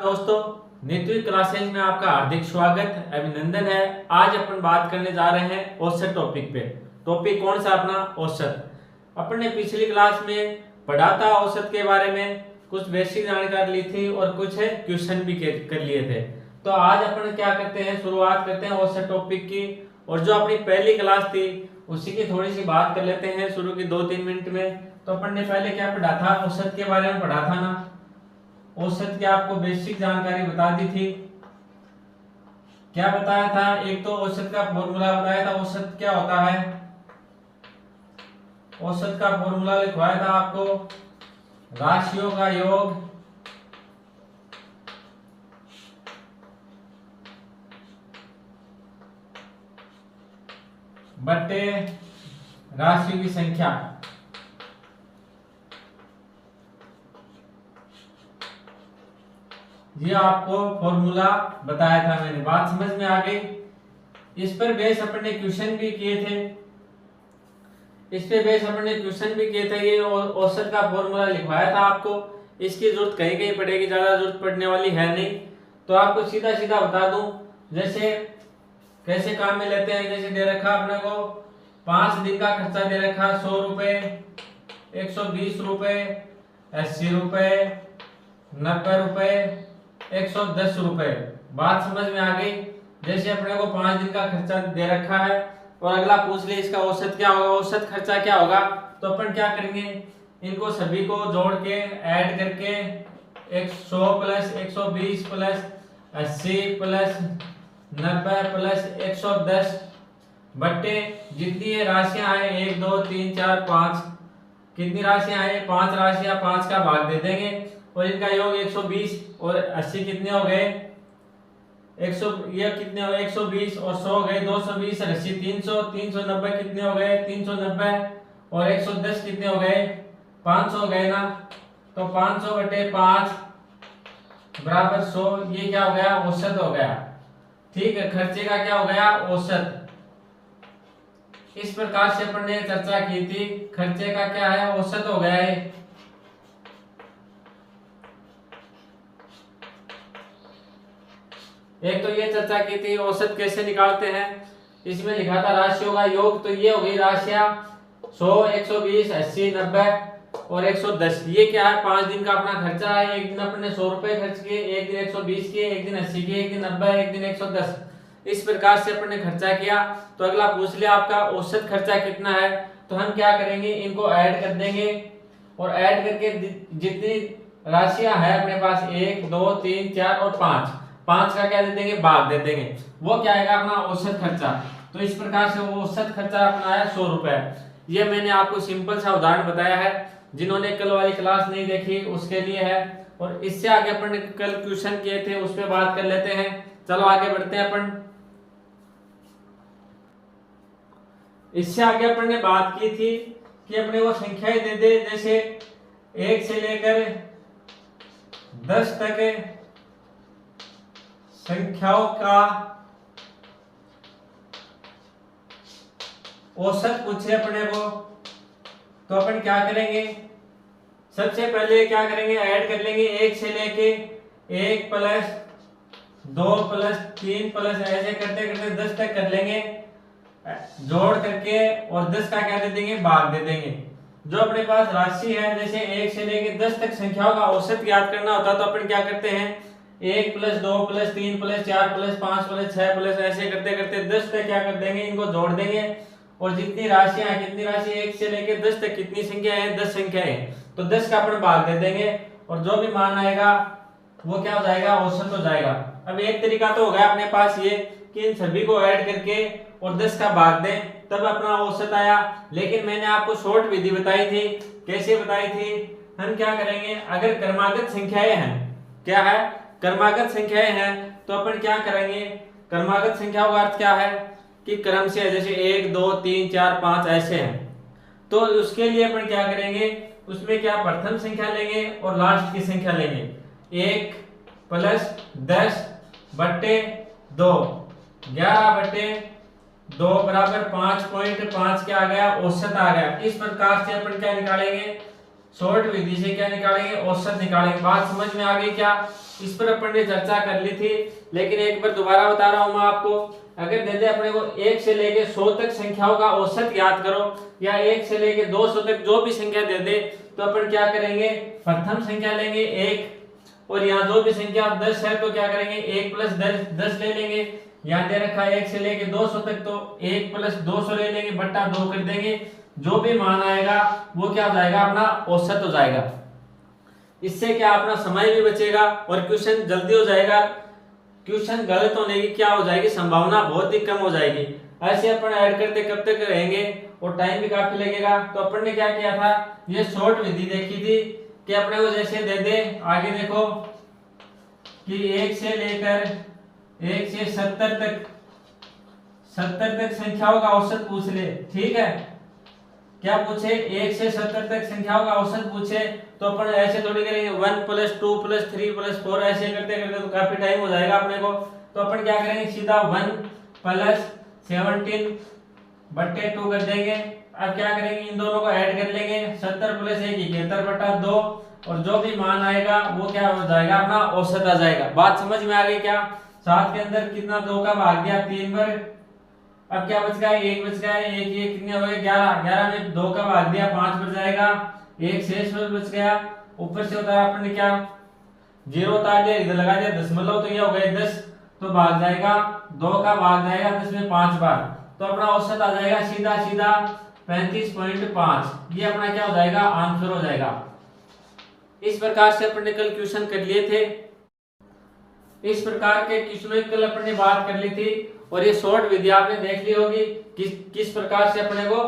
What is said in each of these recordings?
दोस्तों, नित्य क्लासेज में आपका हार्दिक स्वागत अभिनंदन है। आज अपन बात करने जा रहे हैं औसत टॉपिक पे। टॉपिक कौन सा अपना? औसत। अपन ने पिछली क्लास में पढ़ा था औसत के बारे में, कुछ बेसिक जानकारी ली थी और कुछ क्वेश्चन भी कर लिए थे। तो आज अपन क्या करते हैं, शुरुआत करते हैं औसत टॉपिक की। और जो अपनी पहली क्लास थी उसी की थोड़ी सी बात कर लेते हैं शुरू की 2-3 मिनट में। तो अपन ने पहले क्या पढ़ा था, औसत के बारे में पढ़ा था ना। औसत की आपको बेसिक जानकारी बता दी थी। क्या बताया था? एक तो औसत का फॉर्मूला बताया था। औसत क्या होता है? औसत का फॉर्मूला लिखवाया था आपको, राशियों का योग बटे राशियों की संख्या। ये आपको फॉर्मूला बताया था मैंने। बात समझ में आ गई? इस पर बेस अपन ने क्वेश्चन भी किए थे। ये औसत का फॉर्मूला लिखवाया था आपको। इसकी जरूरत कहीं कहीं पड़ेगी, ज्यादा जरूरत पड़ने वाली है नहीं। तो आपको सीधा सीधा बता दूं, जैसे कैसे काम में लेते हैं। जैसे दे रखा अपने को 5 दिन का खर्चा दे रखा 100 रुपए, 120 रुपए, 80 रुपए, 90 रुपए, 110 रुपए। बात समझ में आ गई? जैसे अपने को 5 दिन का खर्चा दे रखा है और अगला पूछ ले इसका औसत क्या होगा, औसत खर्चा क्या होगा। तो अपन क्या करेंगे, इनको सभी को जोड़ के ऐड करके 100 प्लस 120 प्लस 80 प्लस 90 प्लस 110 बट्टे जितनी ये राशियां आए 1 2 3 4 5, कितनी राशियां आए? 5 राशियां, 5 का भाग दे देंगे और इनका योग 120 और 80 कितने हो गए? 100 ये कितने हो गए? 120 और 100 हो गए 220 और 80 300, 390 कितने हो गए? 390 और 110 कितने हो गए? 500 हो गए ना। तो 500 बटे 5 बराबर 100। ये क्या हो गया? औसत हो गया। ठीक है, खर्चे का क्या हो गया? औसत। इस प्रकार से अपन ने चर्चा की थी, खर्चे का क्या है? औसत हो गया है। एक तो ये चर्चा की थी औसत कैसे निकालते हैं। इसमें लिखा था राशियों का योग। तो ये हो गई राशियां 100, 120, 80, 90 और 110। ये क्या है? 5 दिन का अपना खर्चा है। एक दिन अपने 100 रुपए खर्च किए, एक दिन 120 किए, एक दिन 80 किए, एक दिन 90, एक दिन 110। इस प्रकार से अपन ने खर्चा किया। तो अगला पूछ लिया आपका औसत खर्चा कितना है। तो हम क्या करेंगे, इनको ऐड कर देंगे और ऐड करके जितनी राशियां है अपने पास 1 2 3 4 और 5 का क्या दे देंगे? भाग दे देंगे। वो क्या आएगा? अपना औसत खर्चा। तो इस प्रकार से वो औसत खर्चा अपना है 100 रुपए। ये मैंने आपको सिंपल सा उदाहरण बताया है। जिन्होंने कल वाली क्लास नहीं देखी उसके लिए है। और इससे आगे अपन ने कल क्वेश्चन किए थे, उस पर बात कर लेते हैं। चलो आगे बढ़ते हैं अपन। इससे आगे अपन ने बात की थी कि अपने वो संख्याएं दे दे, जैसे 1 से लेकर 10 तक संख्याओं का औसत पूछे अपने को। तो अपन क्या करेंगे, सबसे पहले क्या करेंगे, ऐड कर लेंगे 1 से लेके 1 प्लस 2 प्लस 3 प्लस ऐसे करते करते 10 तक कर लेंगे जोड़ करके, और 10 का क्या दे देंगे? भाग दे देंगे। जो अपने पास राशि है, जैसे 1 से लेके 10 तक संख्याओं का औसत ज्ञात करना होता है, तो अपन क्या करते हैं 1 plus 2 plus 3 plus 4 plus 5 plus 6 plus ऐसे करते करते 10 तक क्या कर देंगे, इनको जोड़ देंगे। और जितनी राशियां हैं, कितनी राशि 1 से लेके 10 तक कितनी संख्या है? 10 संख्या है। तो 10 का अपन भाग दे देंगे और जो भी मान आएगा वो क्या हो जाएगा? औसत हो जाएगा। अब एक तरीका तो हो गया अपने पास ये कि इन सभी को ऐड करके और 10 का भाग दें, तब अपना औसत आया। लेकिन मैंने आपको शॉर्ट विधि बताई थी। कैसे बताई थी? हम क्या करेंगे, अगर क्रमागत संख्याएं हैं, क्या है? क्रमागत संख्याएं हैं, तो अपन क्या करेंगे, क्रमागत संख्याओं का अर्थ क्या है कि क्रम से है, जैसे 1 2 3 4 5 ऐसे हैं। तो उसके लिए अपन क्या करेंगे, उसमें क्या प्रथम संख्या लेंगे और लास्ट की संख्या लेंगे। 1 प्लस 10 बट्टे 2, 11 बट्टे 2 बराबर 5.5 क्या आ गया? औसत आ गया। इस प्रकार से अपन क्या निकालेंगे, शॉर्ट विधि से क्या निकालेंगे, औसत निकालेंगे। बात समझ में आ गई क्या? इस पर अपन ने चर्चा कर ली थी, लेकिन एक बार दोबारा बता रहा हूं मैं आपको। अगर दे दे अपने को 1 से लेके 100 तक संख्याओं का औसत याद करो, या 1 से लेके 200 तक जो भी संख्या दे दे, तो अपन क्या करेंगे, प्रथम संख्या लेंगे 1, और यहाँ जो भी संख्या 10 है तो क्या करेंगे 1 प्लस 10 ले लेंगे। यहाँ दे रखा है 1 से लेके 200 तक, तो 1 प्लस 200 ले लेंगे, बट्टा 2 कर देंगे। जो भी मान आएगा वो क्या हो जाएगा, अपना औसत हो जाएगा। इससे क्या अपना समय भी बचेगा और क्वेश्चन जल्दी हो जाएगा। क्वेश्चन गलत होने की क्या हो जाएगी, संभावना बहुत ही कम हो जाएगी। ऐसे अपन ऐड करते कब तक रहेंगे और टाइम भी काफी लगेगा। तो अपन ने क्या किया था, ये शॉर्ट विधि देखी थी कि अपने को जैसे दे दे, आगे देखो कि 1 से लेकर 1 से 70 तक संख्याओं का औसत पूछ ले। ठीक है, क्या पूछे, 1 से 70 तक संख्याओं का औसत पूछे, तो अपन ऐसे थोड़ी करेंगे 1 प्लस 2 प्लस 3 प्लस 4 ऐसे करते करते तो काफी टाइम हो जाएगा अपने को। तो अपन क्या करेंगे, सीधा 1 प्लस 17 बट्टे 2 कर देंगे। अब क्या करेंगे, इन दोनों को ऐड कर लेंगे, 70 प्लस 1 71 बटा 2, और जो भी मान आएगा वो क्या हो जाएगा, अपना औसत आ जाएगा। बात समझ में आ गई क्या? 7 के अंदर कितना 2 का भाग दिया 3 बार, अब क्या बच गया, 1 बच गया। 1 ये कितने हो गए 11, 11 में 2 का भाग दिया 5 बच जाएगा, 1 शेष बच गया। ऊपर से उतारा अपन ने क्या, 0 उतार दिया, इधर लगा दिया दशमलव, तो ये हो गए 10, तो भाग जाएगा 2 का भाग जाएगा 10 में 5 बार, तो अपना औसत आ जाएगा सीधा सीधा 35.5। ये अपना क्या हो जाएगा, आंसर हो जाएगा। इस प्रकार से अपन ने कल क्वेश्चन कर लिए थे। इस प्रकार के क्वेश्चनों की कल अपन ने बात कर ली थी, और ये शॉर्ट विधि आपने देख ली होगी किस प्रकार से अपने को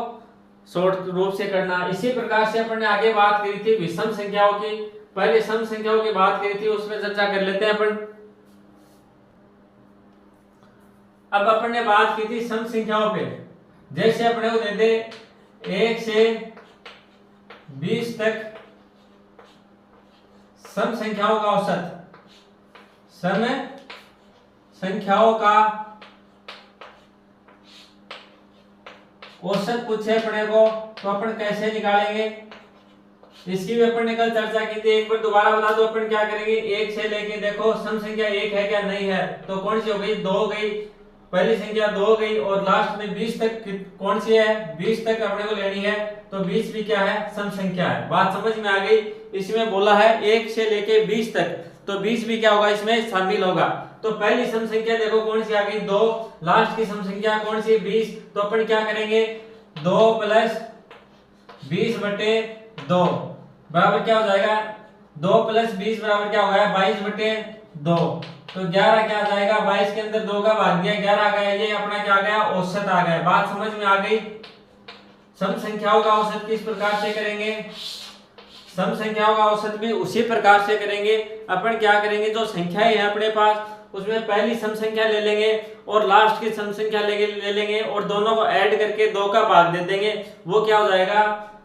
शॉर्ट रूप से करना। इसी प्रकार से अपन ने आगे बात करी थी विषम संख्याओं की। पहले सम संख्याओं की बात करी थी, उसमें चर्चा कर लेते हैं अपन। अब अपन ने बात की थी सम संख्याओं पे। जैसे अपने को दे दे 1 से 20 तक सम संख्याओं का औसत, सम संख्याओं का औसत पूछे अपने को, तो अपन कैसे निकालेंगे, इसकी भी अपन ने कल चर्चा की थी। एक बार दोबारा बता दो, अपन क्या करेंगे, 1 से लेके देखो सम संख्या 1 है क्या नहीं है, तो कौन सी हो गई, 2 हो गई, पहली संख्या 2 हो गई, और लास्ट में 20 तक कौन सी है, 20 तक अपने को लेनी है, तो 20 भी क्या है, सम संख्या है। बात समझ में आ गई? इसमें बोला है 1 से लेके 20 तक, तो 20 भी क्या होगा, इसमें शामिल होगा। तो पहली सम संख्या देखो कौन सी आ गई, 2, लास्ट की सम संख्या कौन सी, 20, तो अपन क्या करेंगे, 2 प्लस 20 बटे 2 बराबर क्या हो जाएगा, 2 प्लस 20 बराबर क्या हो गया, 22 बटे 2, तो 11 क्या आ जाएगा, 22 के अंदर 2 का भाग दिया 11 आ गया, ये अपना क्या आ गया, औसत आ गया। बात समझ में आ गई? सम संख्याओं का औसत किस प्रकार से करेंगे, सम संख्याओं का औसत भी उसी प्रकार से करेंगे। अपन क्या करेंगे, जो संख्याएं हैं अपने पास उसमें पहली सम संख्या ले लेंगे और लास्ट की सम संख्या ले लेंगे, और दोनों को ऐड करके 2 का भाग दे देंगे, वो क्या हो जाएगा,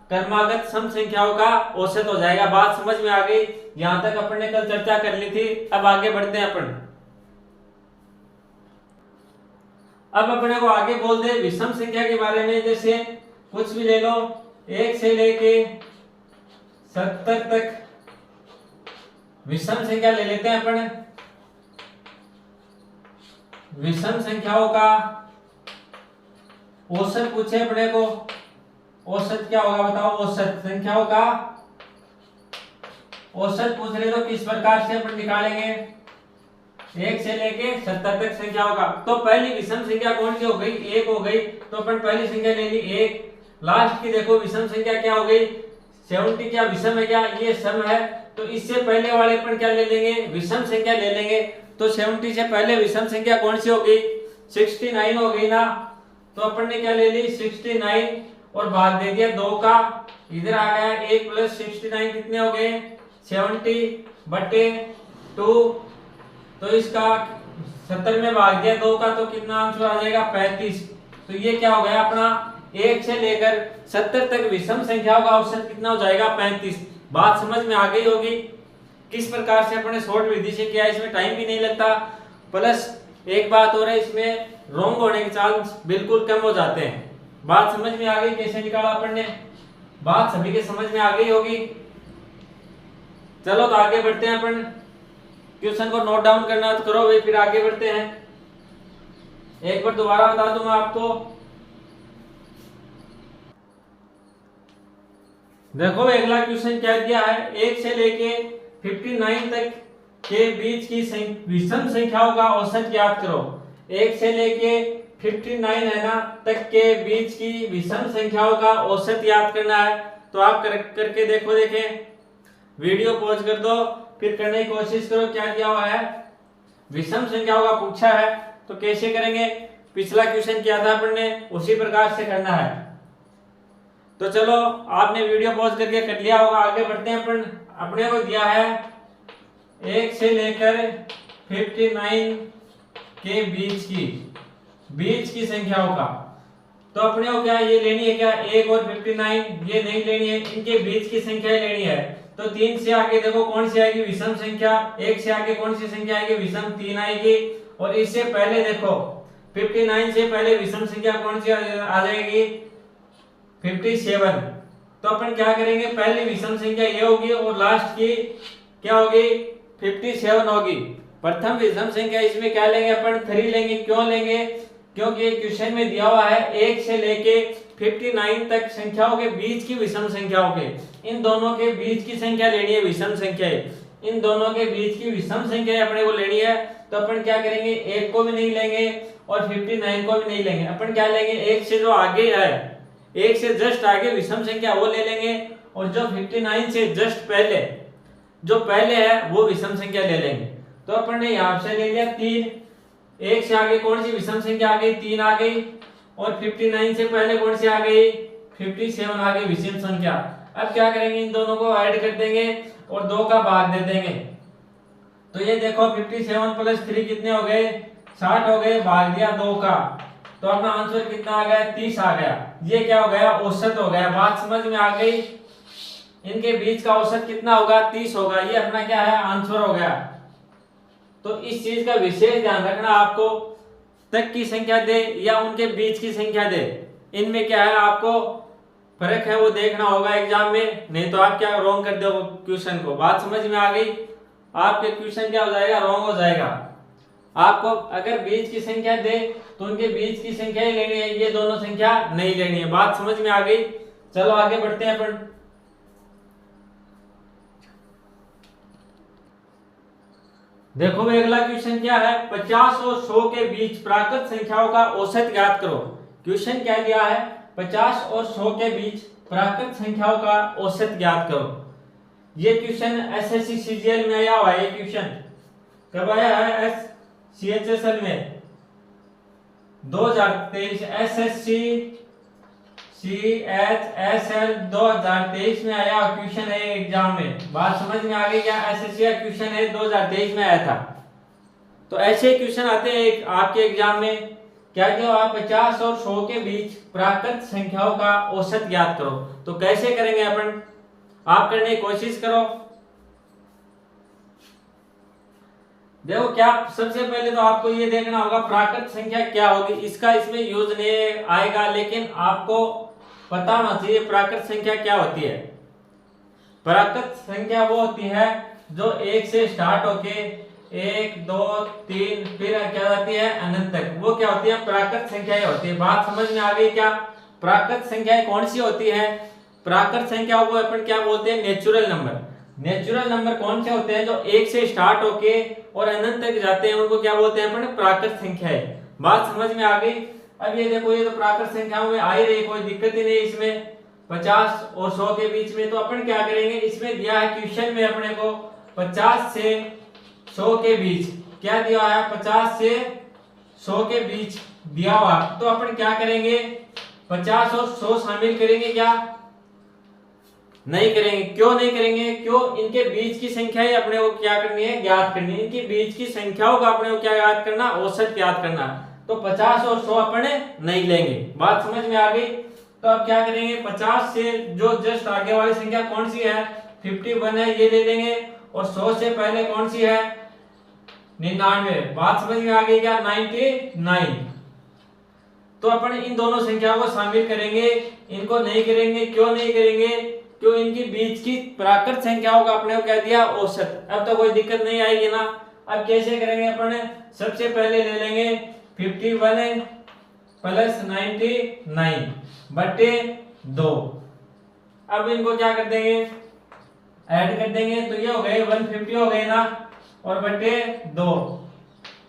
क्रमागत सम संख्याओं का औसत हो जाएगा। बात समझ में आ गई? यहां तक अपन ने कल चर्चा कर ली थी। अब आगे बढ़ते हैं अपन। अब अपने को आगे बोल दे विषम संख्या के बारे में। जैसे कुछ भी ले लो, 1 से लेके 70 तक विषम संख्या ले लेते हैं अपन। विषम संख्याओं का औसत पूछे अपने को, औसत क्या होगा बताओ, औसत संख्याओं का औसत पूछ रहे तो किस प्रकार से अपन निकालेंगे, 1 से लेके 70 तक संख्याओं का। तो पहली विषम संख्या कौन सी हो गई, 1 हो गई, तो अपन पहली संख्या ले ली 1। लास्ट की देखो विषम संख्या क्या हो गई, 70, क्या विषम है क्या, ये सम है, तो इससे पहले वाले अपन क्या ले लेंगे, विषम संख्या ले लेंगे। तो 70 से पहले विषम संख्या कौन सी हो गई, 69 हो गई ना, तो अपन ने क्या ले ली 69 और भाग दे दिया 2 का, इधर आ गया 1 प्लस 69 कितने हो गए 70 बटे 2, तो इसका 70 में भाग दिया 2 का, तो कितना आंसर आ जाएगा 35। तो ये क्या हो गया अपना 1 से लेकर 70 तक विषम संख्याओं का औसत कितना हो जाएगा 35। बात समझ में आ गई होगी किस प्रकार से अपने शॉर्ट विधि से किया, इसमें टाइम भी नहीं लगता, प्लस एक बात और है, इसमें रॉन्ग होने के चांस बिल्कुल कम हो जाते हैं। बात समझ में आ गई कैसे निकाला अपन ने, बात सभी के समझ में आ गई होगी। चलो तो आगे बढ़ते हैं अपन। क्वेश्चन को नोट डाउन करना तो करो भाई, फिर आगे बढ़ते हैं। एक बार दोबारा बता दूं मैं आपको। देखो अगला क्वेश्चन क्या दिया है, 1 से लेके 59 तक के बीच की विषम संख्याओं का औसत ज्ञात करो। 1 से लेके 59 है ना तक के बीच की विषम संख्याओं का औसत ज्ञात करना है। तो आप करके देखो, देखें, वीडियो पॉज कर दो, फिर करने की कोशिश करो। क्या दिया हुआ है, विषम संख्याओं का पूछा है, तो कैसे करेंगे, पिछला क्वेश्चन किया था अपन ने, उसी प्रकार से करना है। तो चलो आपने वीडियो पॉज करके कर लिया होगा, आगे बढ़ते हैं अपन। अपने को दिया है 1 से लेकर 59 के बीच की संख्याओं का। तो अपने को क्या ये लेनी है, क्या 1 और 59 ये नहीं लेनी है, इनके बीच की संख्या लेनी है। तो 3 से आगे देखो कौन सी आएगी, विषम संख्या। 1 से आगे कौन सी संख्या आएगी, विषम 3 आएगी। और इससे पहले देखो 59 से पहले विषम संख्या कौन सी आ जाएगी, 57। तो अपन क्या करेंगे, पहली विषम संख्या ये होगी और लास्ट की क्या होगी, 57 होगी। प्रथम विषम संख्या इसमें क्या लेंगे अपन, 3 लेंगे। क्यों लेंगे, क्योंकि क्वेश्चन में दिया हुआ है 1 से लेके 59 तक संख्याओं के बीच की विषम संख्याओं के, इन दोनों के बीच की संख्या लेनी है, विषम संख्या है, इन दोनों के बीच की विषम संख्या अपने को लेनी है। तो अपन क्या करेंगे, 1 को भी नहीं लेंगे और 59 को भी नहीं लेंगे। अपन क्या लेंगे, 1 से जो आगे है, 1 से जस्ट आगे विषम संख्या वो ले लेंगे, और जो 59 से जस्ट पहले जो पहले है वो विषम संख्या ले लेंगे। तो अपन ने यहां से ले लिया 3। 1 से आगे कौन सी विषम संख्या आ गई, 3 आ गई। और 59 से पहले कौन सी आ गई, 57 आ गई विषम संख्या। अब क्या करेंगे, इन दोनों को ऐड कर देंगे और 2 का भाग दे देंगे। तो ये देखो 57 प्लस 3 कितने हो गए, 60 हो गए, भाग दिया 2 का। तो अपना आंसर कितना आ गया, 30 आ गया। ये क्या हो गया, औसत हो गया। बात समझ में आ गई, इनके बीच का औसत कितना होगा, 30 होगा। ये अपना क्या है, आंसर हो गया। तो इस चीज का विशेष ध्यान रखना, आपको तक की संख्या दे या उनके बीच की संख्या दे, इनमें क्या है आपको फर्क है वो देखना होगा एग्जाम में, नहीं तो आप क्या रॉन्ग कर दो क्वेश्चन को। बात समझ में आ गई, आपके क्वेश्चन क्या हो जाएगा, रॉन्ग हो जाएगा। आपको अगर बीच की संख्या दे तो उनके बीच की संख्या ही लेनी है, ये दोनों संख्या नहीं लेनी है। बात समझ में आ गई। चलो आगे बढ़ते हैं अपन। देखो अगला क्वेश्चन क्या है, 50 और 100 के बीच प्राकृत संख्याओं का औसत ज्ञात करो। क्वेश्चन क्या दिया है, 50 और 100 के बीच प्राकृत संख्याओं का औसत ज्ञात करो। ये क्वेश्चन एसएससी सीजीएल में आया हुआ है। ये क्वेश्चन कब आया है, सीएचएसएल में 2023, एसएससी सीएचएसएल 2023 में आया क्वेश्चन है एग्जाम में। बात समझ में आ गई क्या, एसएससी का क्वेश्चन है 2023 में आया था। तो ऐसे क्वेश्चन आते हैं आपके एग्जाम में। क्या जो आप 50 और 100 के बीच प्राकृत संख्याओं का औसत ज्ञात करो। तो कैसे करेंगे अपन, आप करने की कोशिश करो। देखो क्या, सबसे पहले तो आपको ये देखना होगा प्राकृत संख्या क्या होगी। इसका इसमें यूज नहीं आएगा, लेकिन आपको पता होना चाहिए प्राकृत संख्या क्या होती है। प्राकृत संख्या वो होती है जो 1 से स्टार्ट होके 1 2 3 फिर क्या जाती है अनंत तक, वो क्या होती है, प्राकृत संख्याएं होती है। बात समझ में आ गई क्या, प्राकृत संख्याएं कौन सी होती है, प्राकृत संख्या को अपन क्या बोलते हैं, नेचुरल नंबर। नेचुरल नंबर कौन से होते हैं, जो 1 से स्टार्ट होके और अनंत तक जाते हैं, उनको क्या बोलते हैं अपन, प्राकृत संख्याएं। बात समझ में आ गई। अब ये देखो, ये तो प्राकृत संख्याओं में आ ही रही, कोई दिक्कत ही नहीं इसमें, 50 और 100 के बीच में। तो अपन क्या करेंगे, इसमें दिया है क्वेश्चन में अपने को 50 से 100 के बीच, क्या दिया है, 50 से 100 के बीच दिया हुआ। तो अपन क्या करेंगे, 50 और 100 शामिल करेंगे क्या, नहीं करेंगे। क्यों नहीं करेंगे, क्यों, इनके बीच की संख्याएं अपने को क्या करनी है, ज्ञात करनी है। इनके बीच की संख्याओं का अपने को क्या ज्ञात करना, औसत ज्ञात करना। तो 50 और 100 अपने नहीं लेंगे। बात समझ में आ गई। तो अब क्या करेंगे, 50 से जो जस्ट आगे वाली संख्या कौन सी है, 51 है, ये ले लेंगे। और 100 से पहले कौन सी है, 99। बात समझ में आ गई क्या, 99। तो अपन इन दोनों संख्याओं को शामिल करेंगे, इनको नहीं करेंगे। क्यों नहीं करेंगे, क्यों इनकी बीच की प्राकृत संख्याओं का अपने को कह दिया औसत। अब तो कोई दिक्कत नहीं आएगी ना। अब कैसे करेंगे अपन, सबसे पहले ले लेंगे 51 प्लस 99 बटे 2। अब इनको क्या कर देंगे, ऐड कर देंगे, तो ये हो गए 150 हो गए ना, और बटे 2।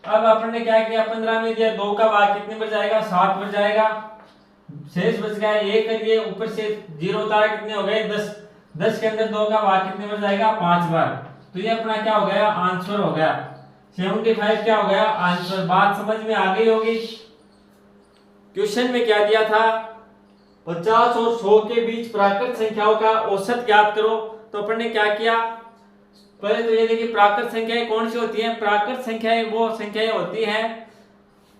अब अपन ने क्या किया, 15 में दिया, 2 का भाग कितने बच जाएगा, 7 बच जाएगा, शेष बच गया 1 करिए, ऊपर से 0 उतारा, कितने हो गए 10। 10 के अंदर 2 का भाग कितने बच जाएगा, 5 बार। तो ये अपना क्या हो गया, आंसर हो गया 75 क्या हो गया आंसर। बात समझ में आ गई होगी। क्वेश्चन में क्या दिया था, 50 और 100 के बीच प्राकृत संख्याओं का औसत ज्ञात करो। तो अपन ने क्या किया, पहले तो ये देखिए प्राकृत संख्याएं कौन सी होती हैं। प्राकृत संख्याएं वो संख्याएं होती हैं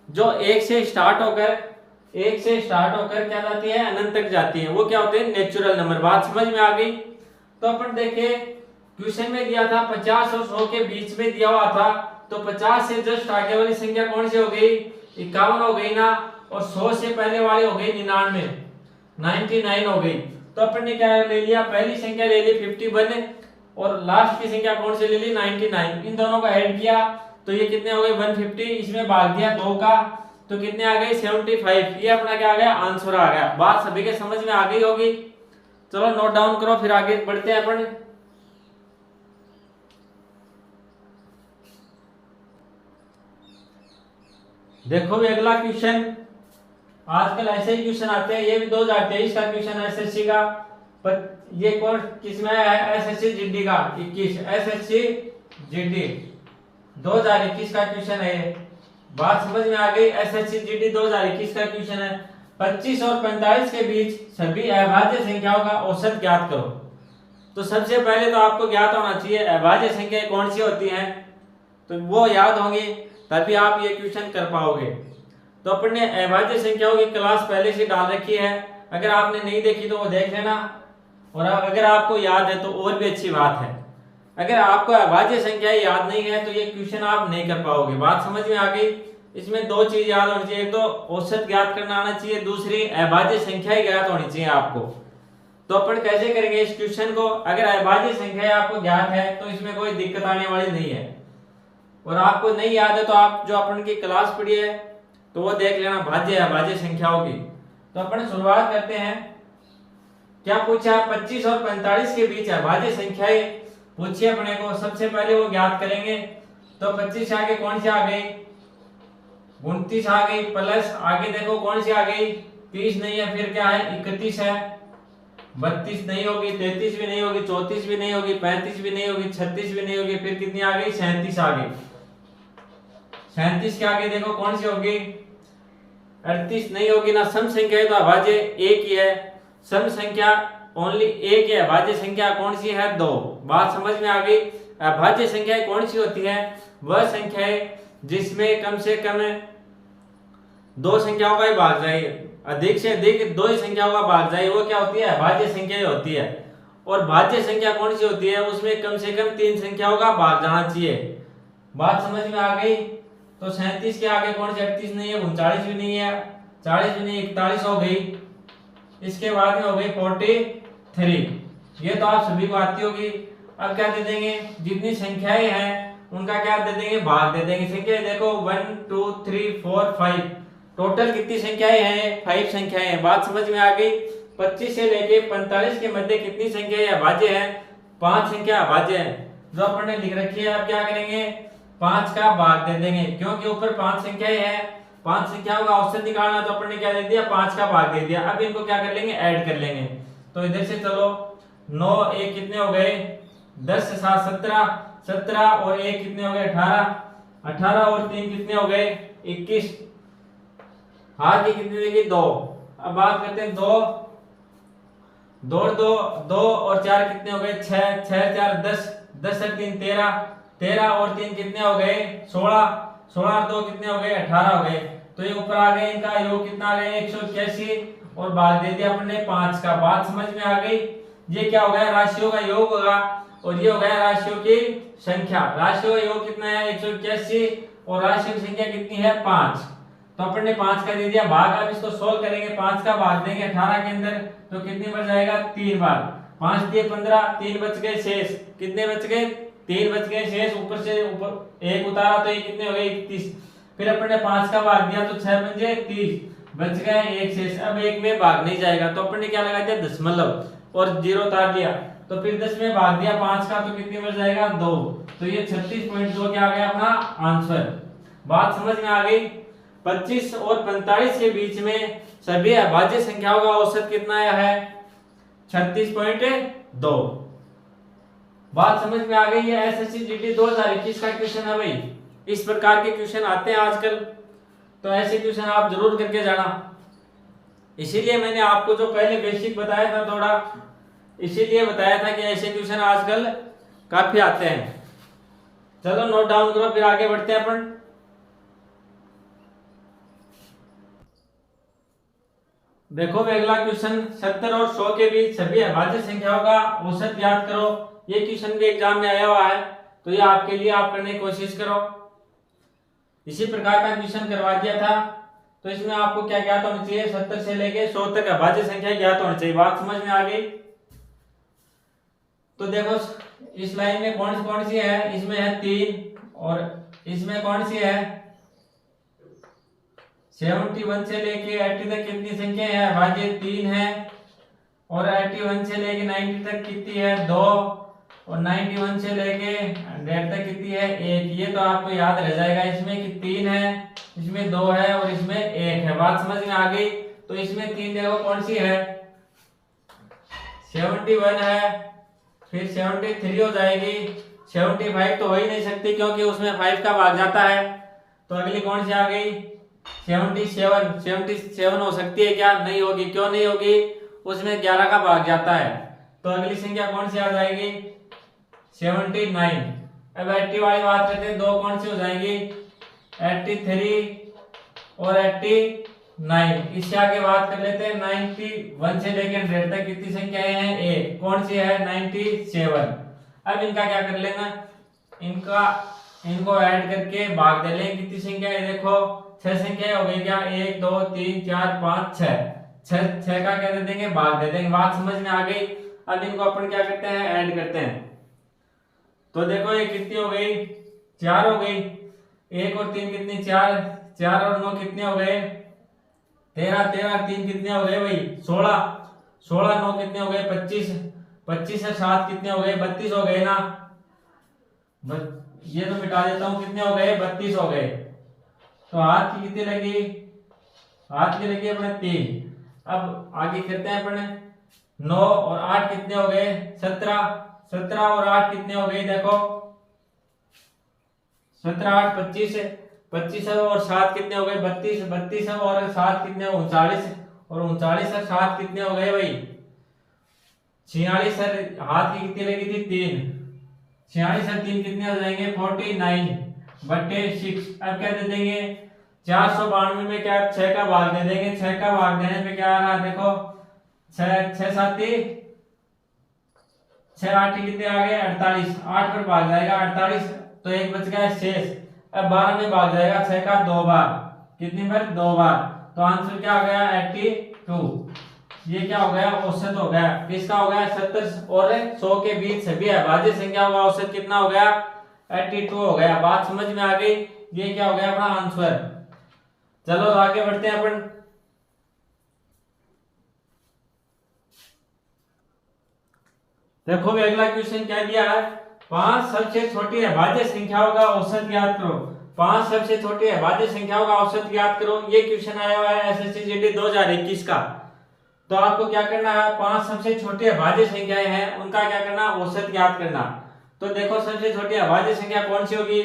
जो एक से स्टार्ट होकर क्या जाती है, अनंत तक जाती है। वो क्या होते हैं, नेचुरल नंबर। बात समझ में आ गई। तो अपन देखे क्वेश्चन में दिया था 50 और 100 के बीच में दिया हुआ था, तो 50 से जस्ट आगे वाली संख्या कौन सी हो गई, 51 हो गई ना, और 100 से पहले वाली हो गई 99 हो गई। तो अपन ने क्या ले लिया, पहली संख्या ले ली 51 और लास्ट की संख्या कौन सी ले ली 99। इन दोनों का ऐड किया तो ये कितने हो गए 150, इसमें भाग दिया 2 का, तो कितने आ गए 75। ये अपना क्या आ गया, आंसर आ गया। बात सभी के समझ में आ गई होगी। चलो नोट डाउन करो, फिर आगे बढ़ते हैं अपन। देखो भी अगला क्वेश्चन, आजकल ऐसे ही क्वेश्चन आते हैं, ये भी 2023 का क्वेश्चन एसएससी का। पर ये कौन किसमें है, एसएससी जीडी का 21, एसएससी जीडी 2021 का क्वेश्चन है। बात समझ में आ गई। एसएससी जीडी 2021 का क्वेश्चन है, 25 और 45 के बीच सभी अभाज्य संख्याओं का औसत ज्ञात करो। तो सबसे पहले तो आपको ज्ञात होना चाहिए अभाज्य संख्याएं कौन सी होती हैं, तो वो याद होंगी तभी आप ये क्वेश्चन कर पाओगे। तो अपन ने अभाज्य संख्याओं की क्लास पहले से डाल रखी है, अगर आपने नहीं देखी तो वो देख लेना, और अगर आपको याद है तो और भी अच्छी बात है। अगर आपको अभाज्य संख्याएं याद नहीं है तो ये क्वेश्चन आप नहीं कर पाओगे। बात समझ में आ गई। इसमें दो चीज याद होनी चाहिए, एक तो औसत ज्ञात करना आना चाहिए, दूसरी अभाज्य संख्याएं ज्ञात होनी चाहिए आपको। तो अपन कैसे करेंगे इस क्वेश्चन को, अगर अभाज्य संख्याएं आपको ज्ञात है तो इसमें कोई दिक्कत आने वाली नहीं है, और आपको नहीं याद है तो आप जो अपन की क्लास पढ़ी है तो वो देख लेना भाज्य अभाज्य संख्याओं की। तो अपन शुरुआत करते हैं। क्या पूछा, 25 और 45 के बीच अभाज्य संख्याएं पूछिए अपने को। सबसे पहले वो ज्ञात करेंगे। तो 25 आगे कौन सी आ गई, 29 आ गई, प्लस आगे देखो कौन सी आ गई, 30 नहीं है, फिर क्या है 31 है, 32 नहीं होगी, 33 भी नहीं होगी, 34 भी नहीं होगी, 35 भी नहीं होगी, 36 भी नहीं होगी, फिर कितनी आ गई 37 आ गई। 37 के आगे देखो कौन सी होगी, 38 नहीं होगी ना। सम संख्या तो अभाज्य एक ही है, सम संख्या ओनली एक है, अभाज्य संख्या कौन सी है 2। बात समझ में आ गई। अभाज्य संख्याएं कौन सी होती है, वह संख्याएं जिसमें कम से कम 2 संख्याओं का ही भाग जाए, अधिक से अधिक 2 संख्याओं का भाग जाए, वो क्या होती है अभाज्य संख्या होती है। और भाज्य संख्या कौन सी होती है, उसमें कम से कम 3 संख्याओं का भाग जाना चाहिए। बात समझ में आ गई। तो 37 के आगे कौन सी 38 नहीं है, 39 भी नहीं है, 40 भी नहीं, 41 हो गई। इसके बाद में हो गई 43। ये तो आप सभी को आती होगी। अब क्या दे देंगे, जितनी संख्याएं हैं उनका क्या दे देंगे, भाग दे देंगे। संख्याएं देखो 1 2 3 4 5, टोटल कितनी संख्याएं हैं, 5 संख्याएं हैं। बात समझ में आ गई। 25 से लेके 45 के मध्य कितनी संख्याएं अभाज्य हैं, 5 संख्या अभाज्य है, जो अपन ने लिख रखी है। अब क्या करेंगे, 5 का भाग दे देंगे, क्योंकि ऊपर 5 संख्याएं हैं, 5 संख्याओं का औसत निकालना, तो अपन ने क्या दे दिया 5 का भाग दे दिया। अब इनको क्या कर लेंगे, ऐड कर लेंगे। तो इधर से चलो 9 1 कितने हो गए 10 से 7 17, 17 और 1 कितने हो गए 18, 18 और 3 कितने हो गए 21, हाथ की कितनी देगी 2। अब बात करते हैं 2 और 4 कितने हो गए 6, 6 4 10, 10 और 3 13, 13 और 3 कितने हो गए 16, 16 और 2 कितने हो गए 18 हो गए। तो ये ऊपर आ गए, इनका योग कितना आ गया 181, और भाग दे दिया हमने 5 का। बात समझ में आ गई। ये क्या हो गया, राशियों का योग होगा, और ये हो गया राशियों की संख्या। राशियों का योग कितना है 181, और राशियों की संख्या कितनी है 5। तो अपन ने 5 का दे दिया भाग। अब इसको सोल्व करेंगे, 5 का भाग देंगे 18 के अंदर, तो कितनी बार जाएगा 3 बार। 5 दिए 15, 3 बच गए शेष। कितने बच गए? 3 बच गए शेष। ऊपर से ऊपर एक उतारा तो ये कितने हो गए? 31। फिर अपन ने 5 का भाग दिया तो 6 बचे 30, बच गए एक शेष। अब एक में भाग नहीं जाएगा तो अपन ने क्या लगा दिया? दशमलव और 0 उतार दिया। तो फिर 10 में भाग दिया 5 का तो कितने बच जाएगा? 2। तो ये 36.2 क्या आ गया अपना आंसर। बात समझ में आ गई? 25 और 45 के बीच में सभी अभाज्य संख्याओं का औसत कितना आया है? 36.2। बात समझ में आ गई है? एसएससी जीडी 2021 का क्वेश्चन है भाई। इस प्रकार के क्वेश्चन आते हैं आजकल, तो ऐसे क्वेश्चन आप जरूर करके जाना। इसीलिए मैंने आपको जो पहले बेसिक बताया था थोड़ा, इसीलिए बताया था कि ऐसे क्वेश्चन आजकल काफी आते हैं। चलो नोट डाउन करो, फिर आगे बढ़ते हैं अपन। देखो अगला क्वेश्चन, 70 और 100 के बीच सभी अभाज्य संख्याओं का औसत ज्ञात करो। ये क्वेश्चन भी एग्जाम में आया हुआ है, तो ये आपके लिए आप करने की कोशिश करो। इसी प्रकार का क्वेश्चन करवा दिया था, तो इसमें आपको क्या ज्ञात होना चाहिए? 70 से लेके 100 तक अभाज्य संख्या ज्ञात होनी चाहिए। बात समझ में आ गई? तो देखो इस लाइन में कौन सी है? इसमें है 3 और इसमें कौन सी है? 71 से लेके 80 तक कितनी संख्या है? अभाज्य 3 है। और 81 से लेके 90 तक कितनी है? 2। और 91 से लेके 100 तक कितनी है? 1। ये तो आपको याद रह जाएगा इसमें कि 3 है, इसमें 2 है और इसमें 1 है। बात समझ में आ गई? तो इसमें 3 देखो कौन सी है? 71 है, फिर 73 हो जाएगी, 75 तो हो ही नहीं सकती क्योंकि उसमें 5 का भाग जाता है। तो अगली कौन सी आ गई? 77 हो सकती है क्या? नहीं होगी। क्यों नहीं होगी? उसमें 11 का भाग जाता है। तो अगली संख्या कौन सी आ जाएगी? 79। अब 80 वाली बात करते हैं, दो कौन सी हो जाएंगी? 83 और 89। इससे आगे बात कर लेते हैं 91 से लेकर 100 तक कितनी संख्याएं हैं? एक। कौन सी है? 97। अब इनका क्या कर लेना? इनको ऐड करके भाग दे लेंगे। कितनी संख्या है? देखो 6 संख्याएं हो गई क्या? 1 2 3 4 5 6। 6 का क्या दे देंगे? भाग दे देंगे। बात समझ में आ गई? अब इनको अपन क्या करते हैं? ऐड करते हैं। तो देखो ये कितनी हो गई? 4 हो गई। 1 और 3 कितनी? 4। 4 और 9 कितने हो गए? 13। 13 और 3 कितने हो गए भाई? 16। 16 9 कितने हो गए? 25। 25 और 7 कितने हो गए? 32 हो गए ना। ये तो मिटा देता हूं। कितने हो गए? 32 हो गए। तो हाथ की कितनी लगी? हाथ की लगी अपने 3। अब आगे करते हैं अपने 9 और 8 कितने हो गए? 17। 17 और 8 कितने हो गए? देखो 17 8 25। 25 और 7 कितने हो गए? 32। 32 और 7 कितने? 39। और 39 और 7 कितने हो गए भाई? 46। हाथ की कितनी लगी थी? 3। 46 और 3 कितने हो जाएंगे? 49/6। अब क्या दे देंगे? 492 में क्या 6 का भाग दे देंगे। 6 का भाग देने पे क्या आ रहा है? देखो 6 6 7 6 8 कितने आ गए? 48। 8 पर भाग जाएगा 48, तो एक बच गया शेष। अब 12 में भाग जाएगा 6 का 2 बार। कितनी बार? 2 बार। तो आंसर क्या हो गया? 82। ये क्या हो गया? औसत हो गया। किसका हो गया? 70 और 100 के बीच सभी अभाज्य संख्याओं का औसत कितना हो गया? 82 हो गया। बात समझ में आ गई? ये क्या हो गया अपना आंसर। चलो आगे बढ़ते हैं अपन। देखो अगला क्वेश्चन क्या दिया है? 5 सबसे छोटी अभाज्य संख्याओं का औसत ज्ञात करो। 5 सबसे छोटी अभाज्य संख्याओं का औसत ज्ञात करो। ये क्वेश्चन आया हुआ है एसएससी जीडी 2021 का। तो आपको क्या करना है? 5 सबसे छोटी अभाज्य संख्याएं हैं, उनका क्या करना? औसत ज्ञात करना। तो देखो सबसे छोटी अभाज्य संख्या कौन सी होगी?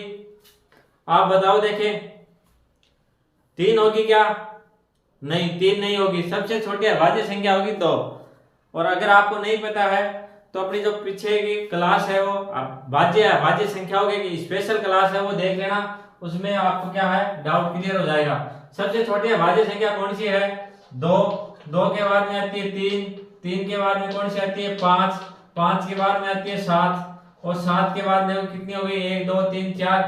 आप बताओ देखें। 3 होगी क्या? नहीं, 3 नहीं होगी। सबसे छोटी अभाज्य संख्या होगी 2। और अगर आपको नहीं पता है तो अपनी जो पीछे की क्लास है वो अभाज्य संख्याओं की स्पेशल क्लास है, वो देख लेना। उसमें आपको क्या है? डाउट क्लियर हो जाएगा। सबसे छोटी अभाज्य संख्या कौन सी है? 2। 2 के बाद में आती है 3। 3 के बाद में कौन सी आती है? 5। 5 के बाद में आती है 7। और 7 के बाद में कितनी हो गई? 1 2 3 4।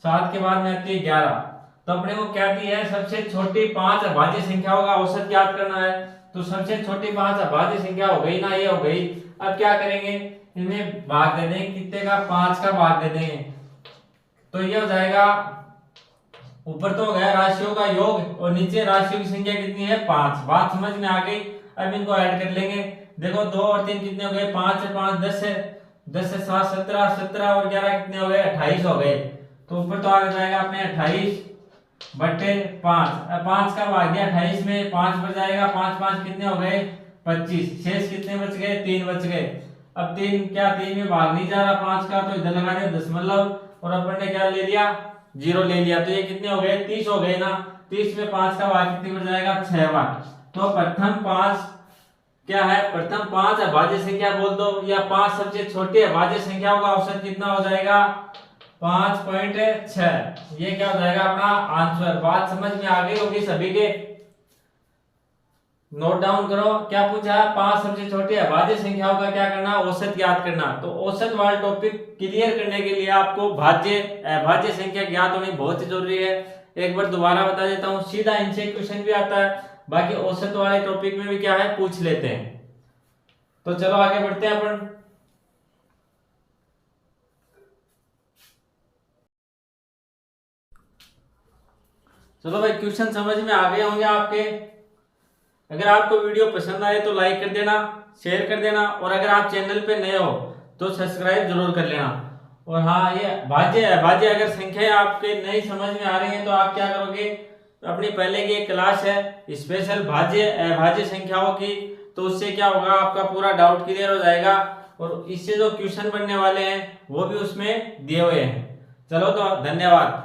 7 के बाद में आती है 11। तो अपने को क्या दी है? सबसे छोटी 5 अभाज्य संख्याओं का औसत ज्ञात करना है। तो सबसे छोटी 5 अभाज्य संख्या हो गई ना, ये हो गई। अब क्या करेंगे, इन्हें भाग दे देंगे, कितने का, 5 का भाग दे देंगे, तो ये हो जाएगा, ऊपर तो हो गया राशियों का योग और नीचे राशियों की संख्या कितनी है, 5। बात समझ में आ गई। अब इनको ऐड कर लेंगे, देखो 2 और 3 कितने हो गए, 5 और 5 10 है, 10 से 7 17, 17 और 11 कितने हो गए, 28 हो गए। तो ऊपर तो आ जाएगा अपने 28 बट्टे 5, 5 का भाग दिया 28 में, 5 बच जाएगा, 5 5 कितने हो गए, 25, शेष कितने बच गए, 3 बच गए। अब 3 क्या, 3 में भाग नहीं जा रहा 5 का, तो इधर लगा दिया दशमलव और अपन ने क्या ले लिया, 0 ले लिया, तो ये कितने हो गए, 30 हो गए ना। 30 में 5 का भाग कितने बच जाएगा, 6 बार। तो प्रथम 5 क्या है, प्रथम 5 अभाज्य संख्या बोल दो, या 5 सबसे छोटी अभाज्य संख्याओं का औसत कितना हो जाएगा, 5.6। ये क्या हो जाएगा अपना आंसर। बात समझ में आ गई होगी सभी के, नोट डाउन करो। क्या पूछा, 5 सबसे छोटी अभाज्य संख्याओं का क्या करना, औसत ज्ञात करना। तो औसत वाला टॉपिक क्लियर करने के लिए आपको भाज्य अभाज्य संख्या ज्ञात होनी बहुत ही जरूरी है। एक बार दोबारा बता देता हूँ, सीधा इनसे क्वेश्चन भी आता है, बाकी औसत वाले टॉपिक में भी क्या है, पूछ लेते हैं। तो चलो आगे बढ़ते हैं अपन। चलो भाई, क्वेश्चन समझ में आ गए होंगे आपके। अगर आपको वीडियो पसंद आए तो लाइक कर देना, शेयर कर देना, और अगर आप चैनल पे नए हो तो सब्सक्राइब जरूर कर लेना। और हाँ, ये भाज्य अभाज्य अगर संख्या आपके नहीं समझ में आ रही है तो आप क्या करोगे, अपनी पहले की एक क्लास है स्पेशल भाज्य अभाज्य संख्याओं की, तो उससे क्या होगा, आपका पूरा डाउट क्लियर हो जाएगा, और इससे जो क्वेश्चन बनने वाले हैं वो भी उसमें दिए हुए हैं। चलो तो धन्यवाद।